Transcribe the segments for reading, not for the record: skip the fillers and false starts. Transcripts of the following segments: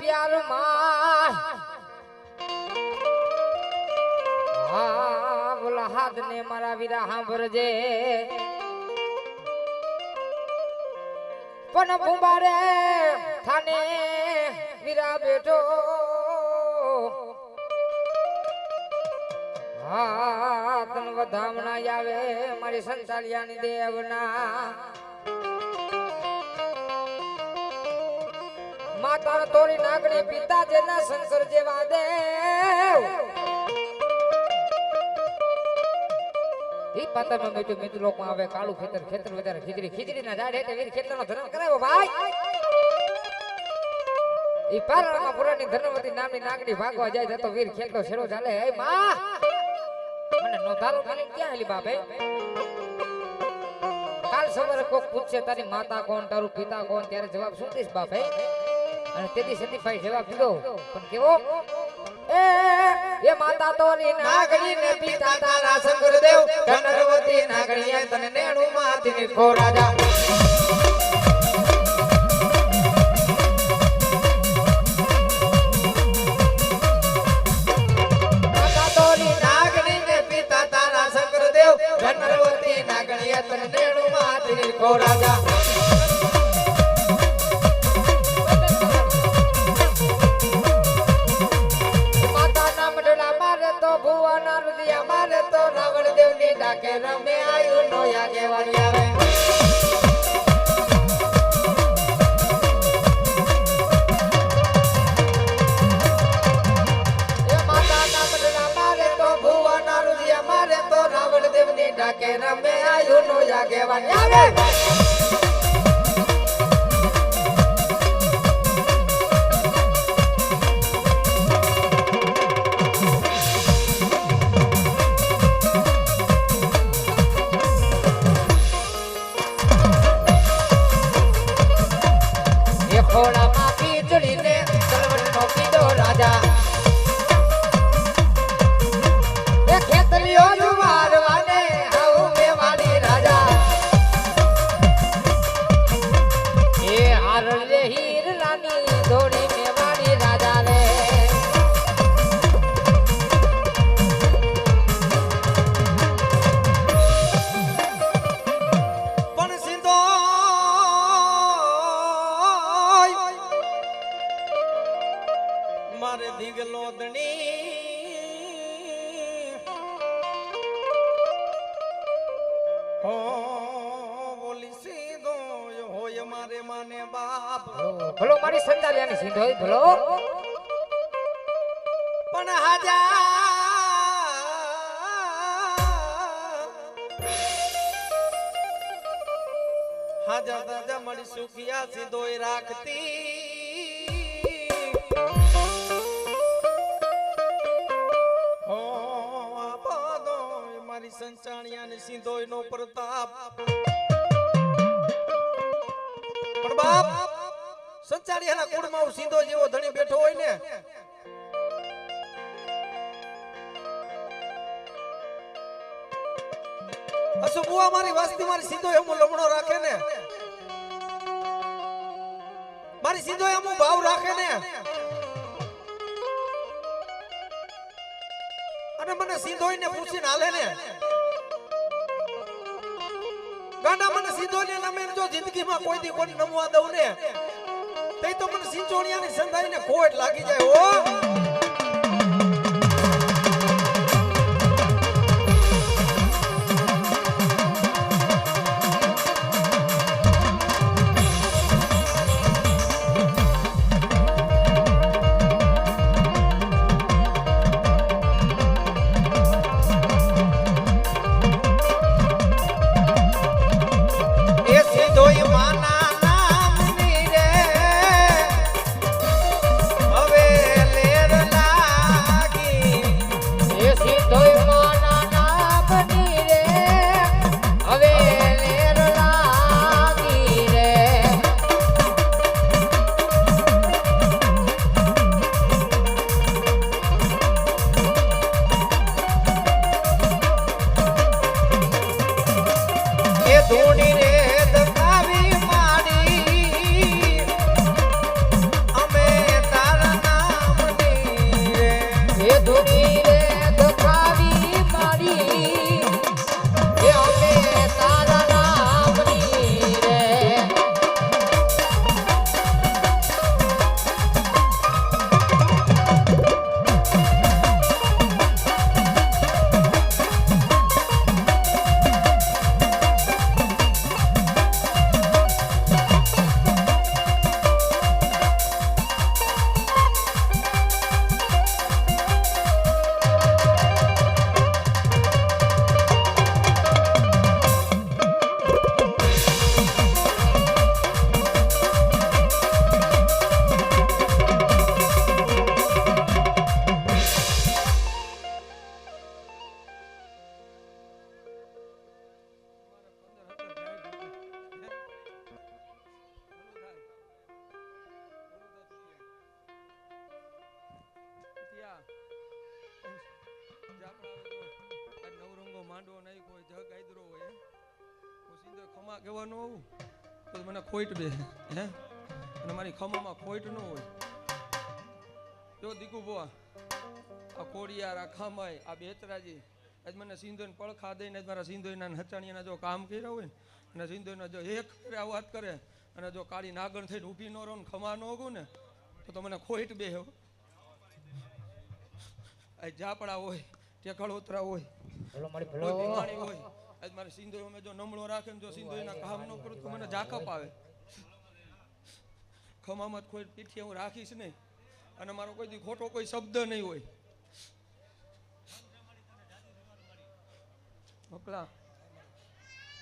પ્યાર માં હા બોલા હાથ ને મારા વીરા સાંભળજે પણ ભૂંબારે થાને વીરા બેઠો હા તન વધામણા આવે મારી સંતાલિયાની દેવના માતા તોરી નાગણી પિતા જેના શંકર જેવા દેવ ઈ પાતા મે બેઠો મિત્ર લોકો આવે કાળું ખેતર ખેતર વધારે ખીચડી ના ઝાડ હેઠે વીર ખેતરનો ધર્મ કરાવ્યો ભાઈ ઈ પારણમાં પુરાની ધનવતી નામની નાગણી ભાગવા જાય તો વીર ખેતરો શેરો ચાલે હે માં મને નો ધારો માની ક્યાં હેલી બાપે કાલ સવારે કોક પૂછશે તારી માતા કોણ તારું પિતા કોણ ત્યારે જવાબ શું દઈશ બાપે અને તેથી સતીભાઈ જવાબ દીધો પણ કેવો એ માતા તોરી નાગણી ને પિતા તારા શંકરદેવ ધનવતી નાગણી તને નેણું માથી નિર્ભો રાજા માતા તોરી નાગણી ને પિતા તારા શંકરદેવ ધનવતી નાગણી તને નેણું માથી નિર્ભો રાજા કે રમે આયુ નો યાગે વાળી આવે એ માતા ના બદલા મારે તો ભુવા ના રુદિયા મારે તો રાવણ દેવ ની ડાકે રમે આયુ નો યાગે વાળી આવે થોડા માફી ચડીને તલવટ નો પીધો રાજા એ ખેતરીઓ જુવારવાને આવું મેવાડી રાજા એ હારલે હીરલાની ધોડી મેવાડી રાજા રે પણ સિંધો મારે દીગલો દણી હો બોલી સીધો હોય મારે માને બાપ ભલો મારી સંતાલિયાની સીધો હોય ભલો પણ હાજા દાદા મારી સુખિયા સીધો રાખતી સંચાણિયા ને સિંધોય નો પ્રતાપ પણ બાપ સંચાણિયા ના કુળમાં હું સિંધો જેવો ધણી બેઠો હોય ને અસુ બુઆ મારી વાસ્તી મારી સિંધો એમ લમણો રાખે ને મારી સિંધો એમ ભાવ રાખે ને અને મને સિંધોઈ ને પૂછીને હાલે ને ગાંડા મને સિંધોઈ ને નમે જો જિંદગીમાં કોઈ દી કોઈ નમવા દઉં ને તે તો મને સિંચોણિયાની સંધાઈ ને ખોટ લાગી જાય હો હવે લે એવો માંડવો નહીં કોઈ જગ આદરો હોય હું સીધો ખમા કહેવાનો હોઉં તો મને ખોટ બે હે અને મારી ખમામાં ખોટ ન હોય જો દીકુ બોવા આ કોડિયાર આ ખામાય આ બેચરાજી આજ મને સિંધોઈને પડખા દઈને મારા સિંધોઈના હચાણીયાના જો કામ કર્યા હોય અને સિંધોઈના જો એક વાત કરે અને જો કાળી નાગણ થઈને ઊભી ન રહો ને ખમા ન હોગું ને તો મને ખોટ બે હો આ જાપડા હોય ટેકળોતરા હોય હોય આજ મારે સિંધોઈ અમે જો નમળો રાખે ને જો સિંધોઈના કામ ન કરું તો મને જાકપ આવે ખમામાં કોઈ પીઠી હું રાખીશ નહીં અને મારો કોઈ દી ખોટો કોઈ શબ્દ નહીં હોય મોકલા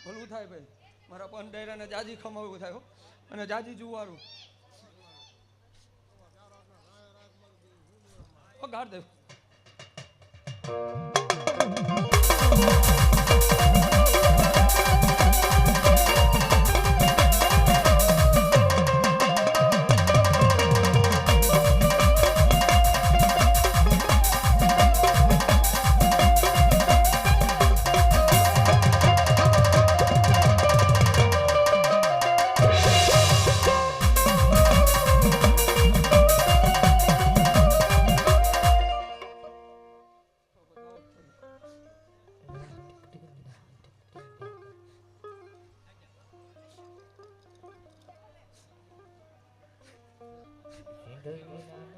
ભલું થાય ભાઈ મારા પન ડાયરાને જાજી ખમાવવું થાય અને જાજી જુવારું ગાડ દે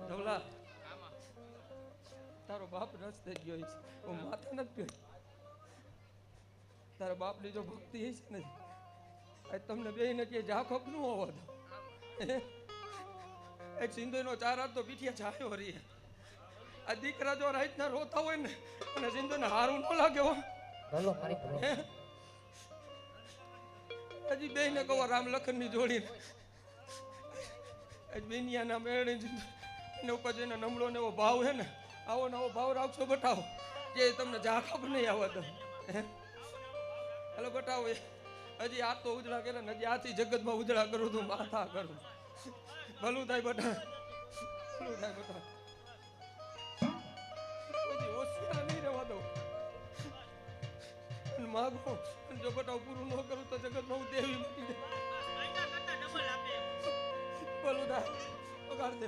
ધવલા તારો બાપ રસ્તે ગયો છે હું માથે નથી ગયો તારા બાપની જો ભક્તિ છે ને આજ તમને બેયને કે જાખોક નું હોવા દો એક સિંધુનો ચાર હાથ તો પીઠિયા છાયો રહી આ દીકરા જો રાતના રોતા હોય ને અને સિંધુને હારું ન લાગે હો હજી બેયને કહો રામ લખન ની જોડીને બેનિયાના મેળે એને ઉપર જઈને નમળો ને એવો ભાવ હે ને આવો નવો ભાવ રાખશો બતાવો જે તમને જાખબ નહીં આવવા દો હાલો બતાવો હજી આ તો ઉજળા કરે ને હજી આથી જગતમાં ઉજળા કરું તું માથા કરું ભલું થાય બટા ભલું થાય બટા પછી હોશિયાર નહીં રહેવા દો માગો જો બટાવ પૂરું ન કરું તો જગતમાં હું દેવી મૂકી દે ભલું થાય પગાડ દે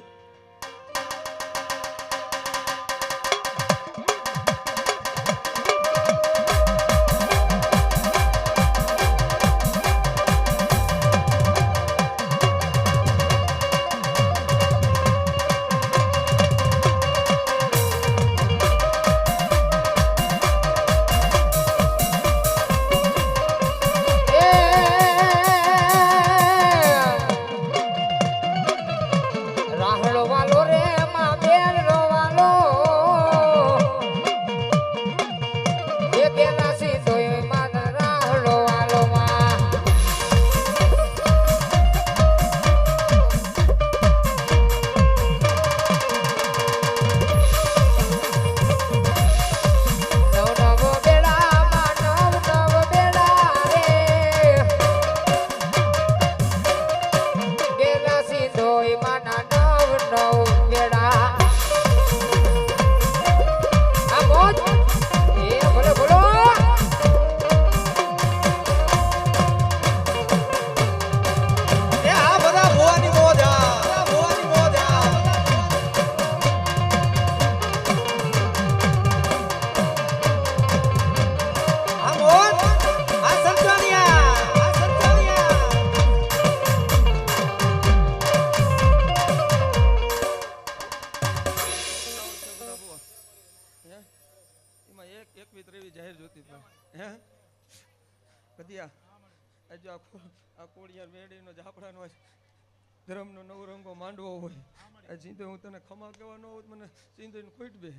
ધર્મનો નવરંગો માંડવો હોય સિંધુ હું તને ખમા કહેવાનો હોઉં મને સિંધુને ખોટ બે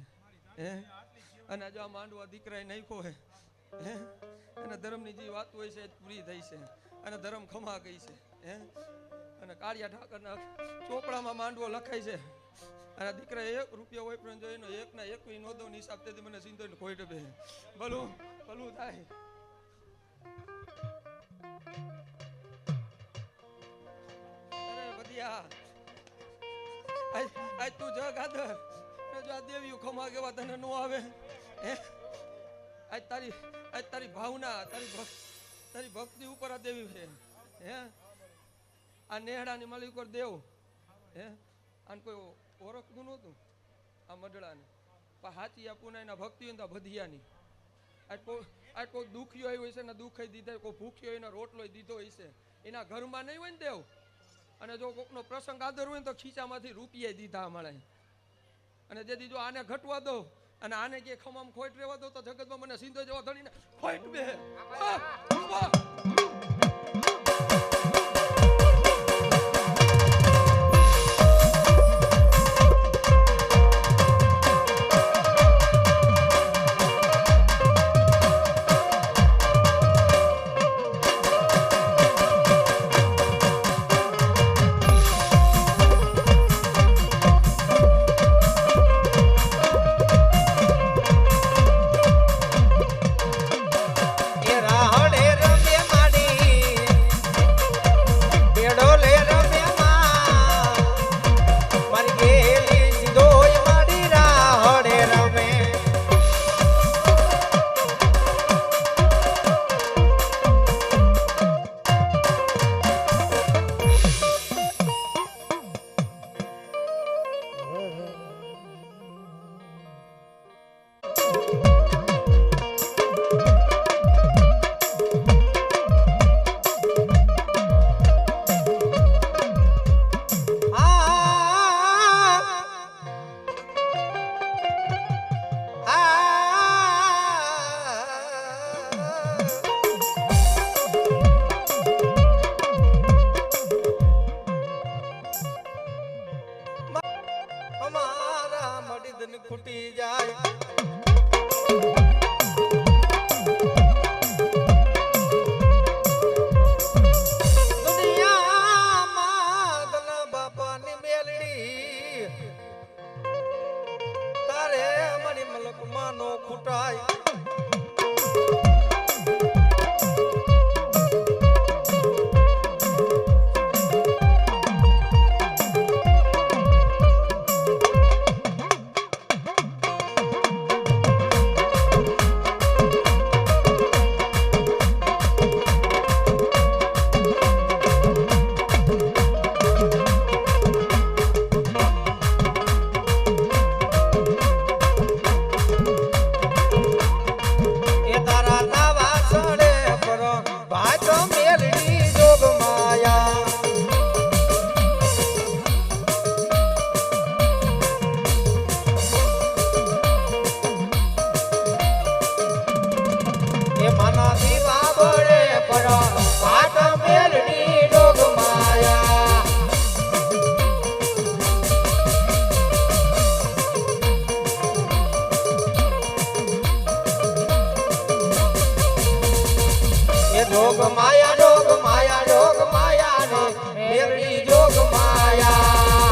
હે અને જો આ માંડવા દીકરાએ નાખ્યો હે હે અને ધર્મની જે વાત હોય છે પૂરી થઈ છે અને ધર્મ ખમા ગઈ છે હે અને કાળિયા ઠાકરના ચોપડામાં માંડવો લખાય છે અને દીકરા 1 રૂપિયો હોય પણ જો એનો 1 ના 21 નો દઉં હિસાબ તેથી મને સિંધુને ખોટ બે ભલું ભલું થાય આજ તું જગ આદર જો આ દેવીઓ ખમા કેવા તને નો આવે હે આજ તારી ભાવના તારી ભક્તિ ઉપર આ દેવી છે હે આ નેહડાની માલિક ઉપર દેવ હે આને કોઈ ઓળખતું નહોતું આ મડળાને પણ હાચી આપું એના ભક્તિ હોય ને ભધિયાની આજ કોઈ દુખ્યો આવ્યો હશે ને દુઃખ દીધા કોઈ ભૂખ્યો એનો રોટલો દીધો હશે એના ઘરમાં નહીં હોય ને દેવ અને જો કોકનો પ્રસંગ આદર હોય ને તો ખીચામાંથી રૂપિયા દીધા મળે અને જે દીધો આને ઘટવા દો અને આને કે ખમામ ખોટ રહેવા દો તો જગતમાં મને સિંધો જેવા ધણીને ખોટ બે ખૂટી જાય દુનિયામાં દલા બાપાની મેલડી તારે મણી મલકમાં નો ખૂટાય જોગ માયા જોગ માયા જોગ માયા ને મેરડી જોગ માયા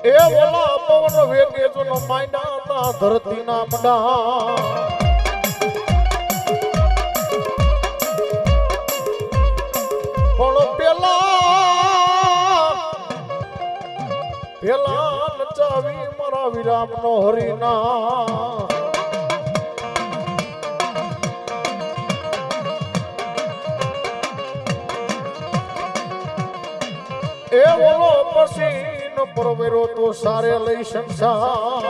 એ ઓલા પવન વેગે જો માંડા તા ધરતી ના મંડા પણ પેલા નચાવી મારા વિરામ નો હરિના એ ઓલો પછી નો પરવેરો તો સારે લઈ સંસાર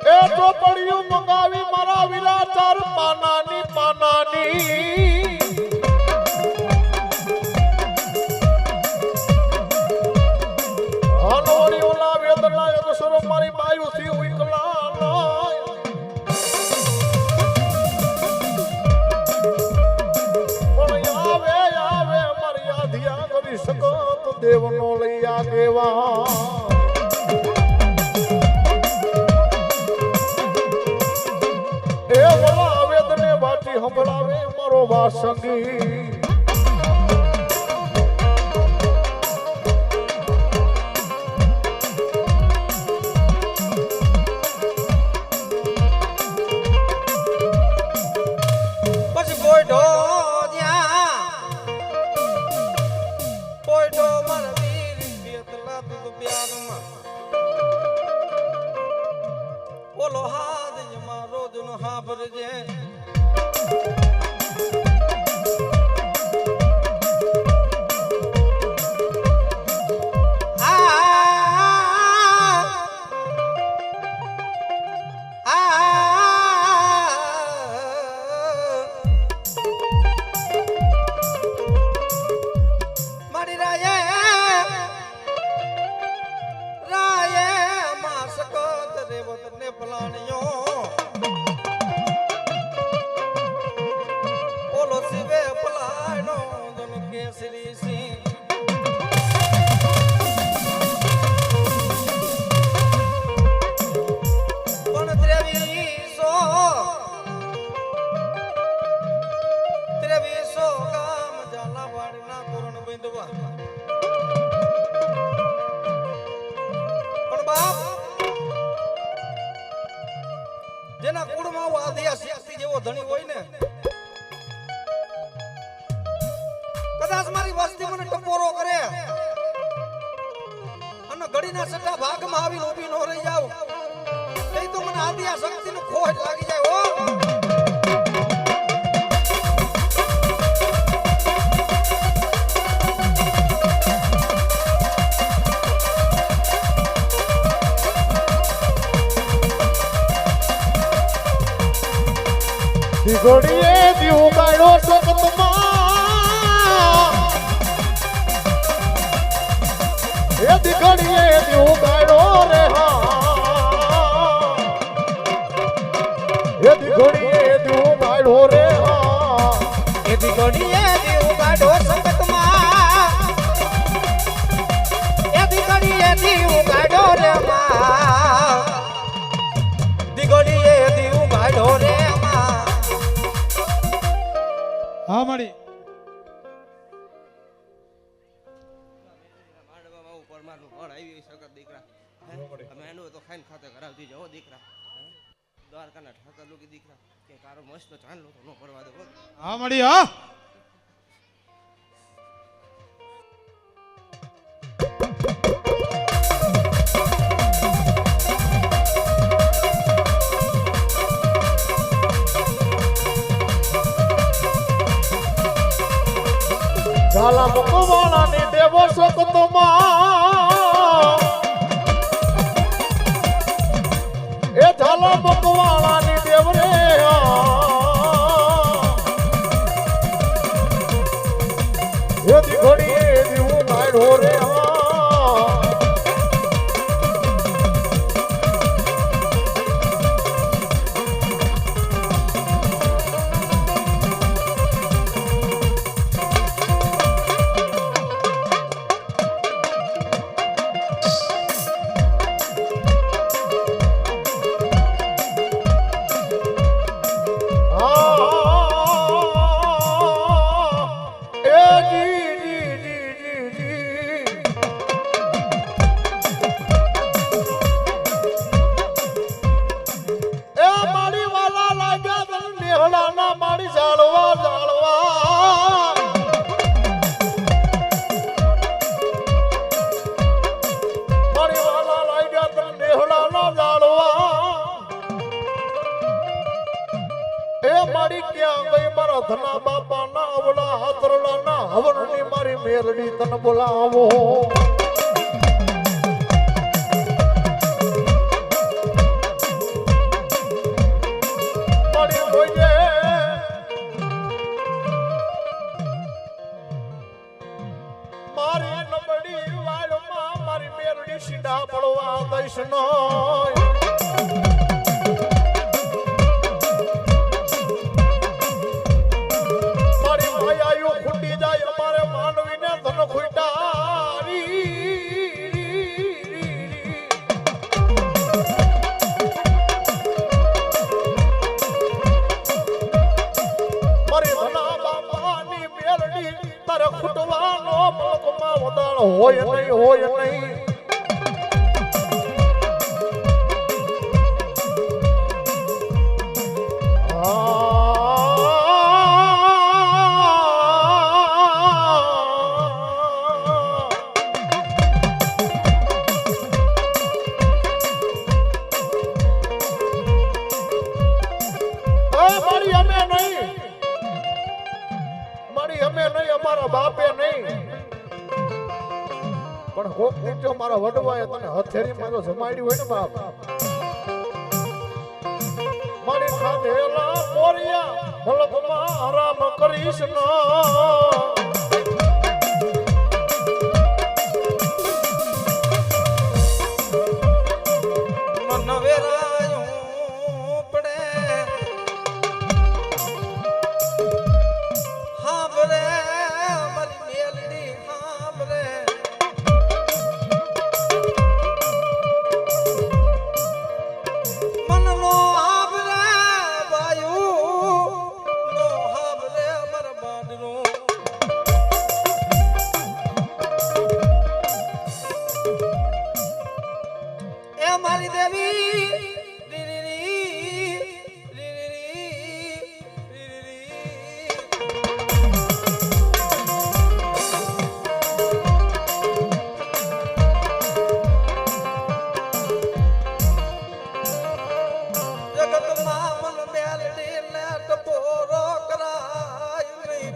એ ચોપડીઓ મંગાવી મારા વીરા ચાર પાનાની હાલોડી ઓલા વેદના એક સ્વરૂપ મારી બાયુ થી ઉકલા શકો તો દેવનો લઈ આગેવા એ વલા વેદને વાટી સંભળાવે મારો વાસંગી પછી ગોઈઢો ઓલો હાથ જમા રોજ નો હાભરજે મારી રાયે માસકત રેવત ને પલાણિયો ઓલો શિવે પલાણો જન કેસરી સિંહ પણ ત્રેવીસો ગામ ઝાલાવાડી ના તોરણ બંધવા પણ બાપ જેના કુળમાં આદિયા શક્તિ જેવો ધણી હોય ને કદાચ મારી વસ્તી મને ટપોરો કરે અને ઘડીના સટ્ટા ભાગમાં આવીને ઊભી ન રહી જાવ એ તો મને આદિયા શક્તિનો ખોટ લાગી જાય હો દીગડીએ દીવ ગાડો સકતમાં એ દીગડીએ દીવ ગાડો રે હા એ દીગડીએ દીવ ગાડો રે હા એ દીગડીએ દીવ ગાડો સકતમાં એ દીગડીએ દીવ ગાડો રે માં દીગડીએ દીવ ગાડો રે હા મળી માંડવામાં ઉપર મારનું ફળ આવી શકત દીકરા અમે એનું તો ખાઈને ખાતે કરાવતી જાઓ દીકરા દ્વારકાના ઠાકર લોકો દીકરા કે કારો મસ્ત ચાંદલો તો ન પડવા દો હા મળી હા ઝાલા મુકવાણાની દેવો સકતમાં એ ઝાલા મુકવાણાની દેવ રે એ દીઘડીએ દીવું ગાડો રે ધના બાપાના અવળા હાથરડાના હવનની મારી મેલડી તને બોલાવો મારી જોજે મારી નબળી વાળમાં મારી મેલડી સીધા પડવા દઈશ નો ખૂટી જાય અમારે માનવીને ધન ખૂટારી મારી ધના બાપાની મેલડી તારે ખૂટવાનો મલકમાં વદાળ હોય નહીં અમારા બાપે નહીં પણ કોક દીજો મારા વડવાએ તને હથેળીમાં જો જમાડ્યું હોય ને બાપ મારી ખાધેલા પોરિયા મલકમાં આરામ કરીશ ન મારી દેવી જગતમાં મન મેલડી ને ટપોરો કરાય નહીં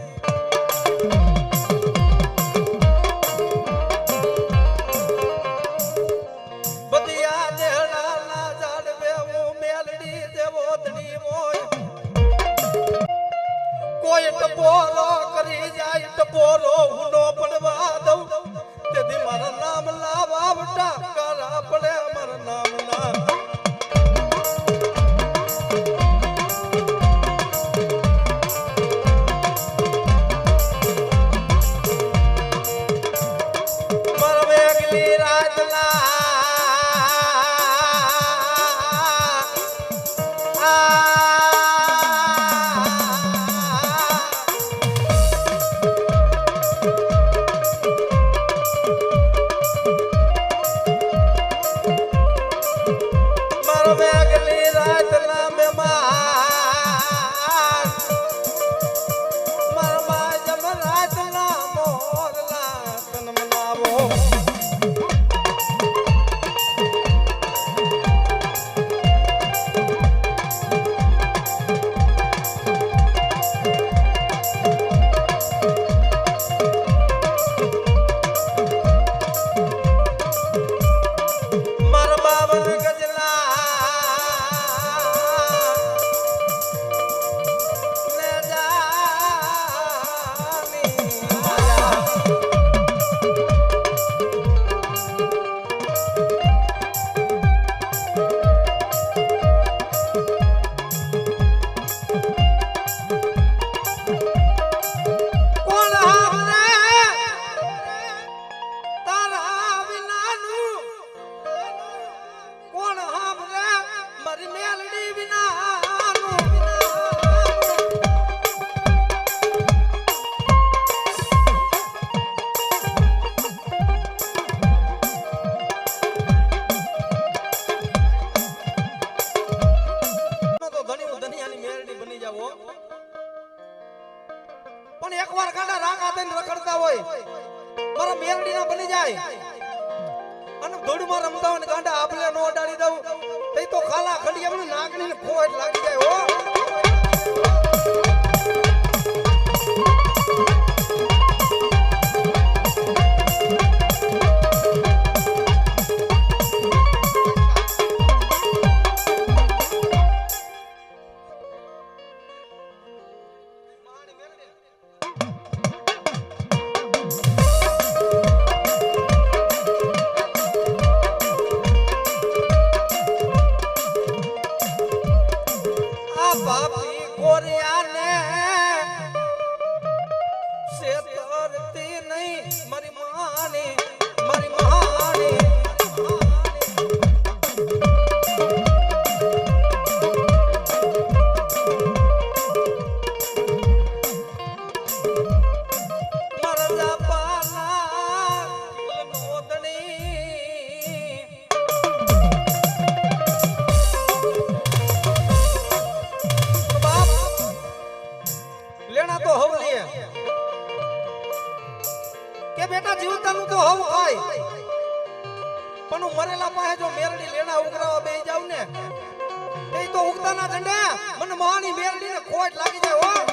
ટપોરો કરી જાય ટપોરો હુનો પડવા દઉં તેથી મારા નામ લાવા બટા કરા પડે મારા નામ ના મારા વેગલી રાતના પણ એકવાર ગાડા રાગ આદન રખડતા હોય મારા મેરડી ના બની જાય અને ધોડમાં રમતા હોય ગાડા આપલે નો અડાડી દઉં તે તો ખાલા ખડિયા મને નાગણી ને ખોટ લાગી જાય હો લેણા તો હવ લે કે બેટા જીવતાનું તો હવ ખાય પણ હું મરેલા પાસે જો મેરડી લેણા ઉગરાવા બેહી જાવ ને તે તો ઉગતા ના ઝંડે મને મહાની મેરડી ને ખોટ લાગી જાય હો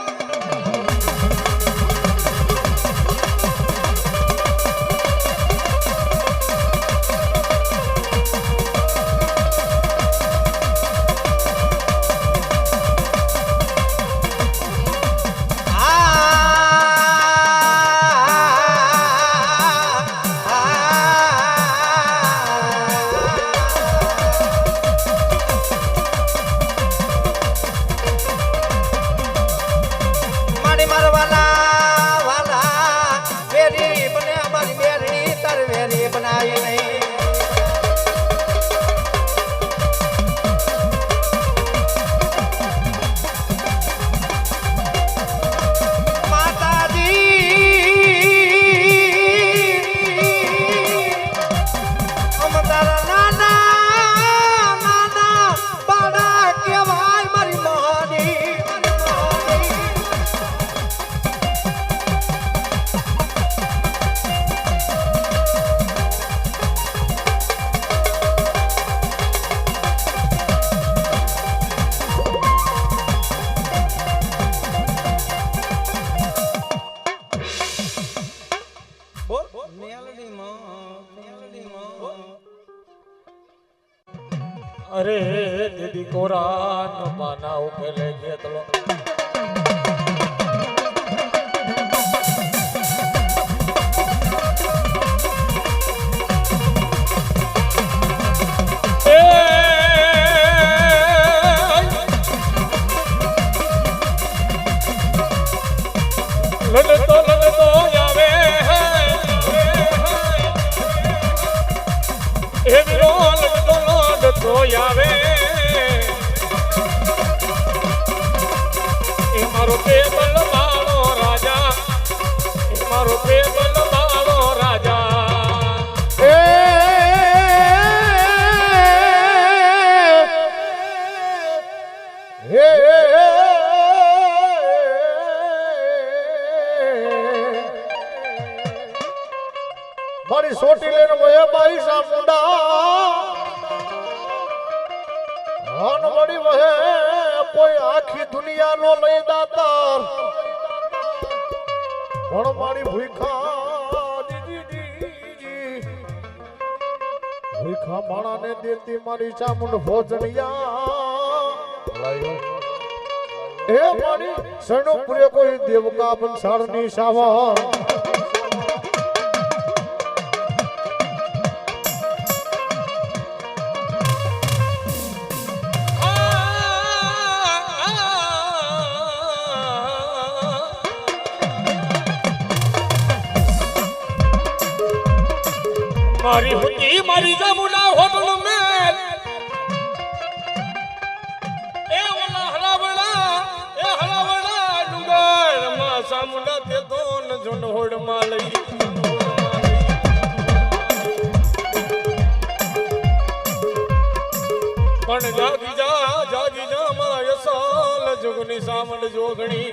અરે દીદી કોરા નો માના ઉકેલે ખેતલો લડતો આવે એ વિરો લડતો આવે એ મારો ટેબલ માળો રાજા એ મારો ટેબલ માળો રાજા મારી સોટી લઈને વયા બાઈ સા મુંડા હન વડી વહે કોઈ આખી દુનિયા નો લઈ દાતાર પણ મારી ભૂખા દીદી ભૂખા માણા ને દેતી મારી ચામુંડ ભોજનિયા એ મારી સણો પ્રિય કોઈ દેવકા બંસાળની સાવા મારી હુતી મારી જામુના હોટલ મેલ એ ઓલા હરાવડા ડુંગર માં સામુંડા તે દોન ઝુંડ હોડ માં લઈ પણ જાગી જા માં યસાલ જુગની સામંડ જોગણી